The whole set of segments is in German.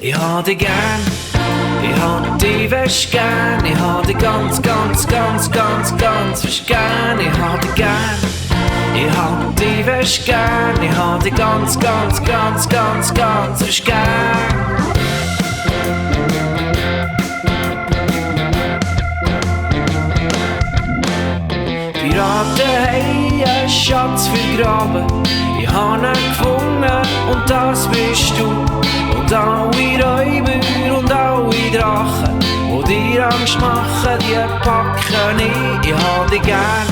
Ich hab dich gern, ich hab dich fest gern, ich hab dich ganz, ganz, ganz, ganz, ganz fest gern, ich hab dich gern, ich hab dich fest gern, ich hab dich ganz, ganz, ganz, ganz, ganz fest gern. Piraten haben einen Schatz vergraben, ich hab ihn gefunden und das bist du. Und alle Räuber und alle Drachen, die dir Angst machen, die packen ich hab dich gern,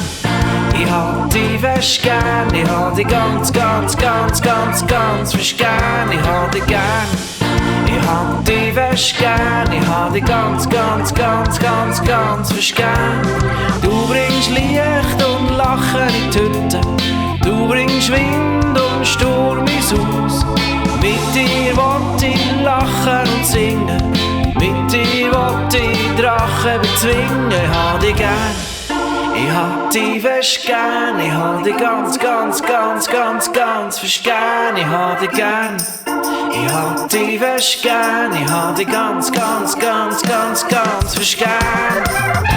ich hab dich fest gern, ich hab dich ganz, ganz, ganz, ganz, ganz fest gern, ich hab dich gern, ich hab dich fest gern, ich hab dich ganz, ganz, ganz, ganz, ganz fest gern. Du bringst Licht und Lachen in die Hütte, du bringst Wind und Sturm ins Haus. Mit dir wollt ich lachen und singen, mit dir wollt ich Drachen bezwingen. Ich hab dich gern, ich hab dich fest gern, ich hab dich ganz, ganz, ganz, ganz, ganz fest gern. Ich hab dich gern, ich hab dich fest gern, ich hab dich ganz, ganz, ganz, ganz, ganz fest gern.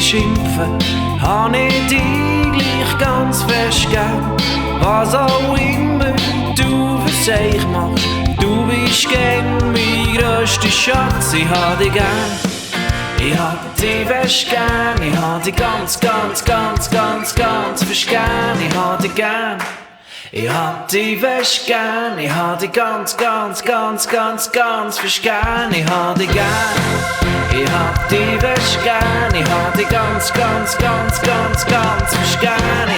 Schimpfen, hab ich dich gleich ganz fest gern. Was auch immer du für sich machst, du bist gern mein grösster Schatz. Ich hab dich gern, ich hab dich fest gern, ich hab dich ganz, ganz, ganz, ganz, ganz fest gern. Ich hab dich gern, ich hab dich fest gern, ich hab dich ganz, ganz, ganz, ganz, ganz fest gern. Ich hab dich gern, ich hab dich fest gern, ich hab dich ganz, ganz, ganz, ganz, ganz fest gern.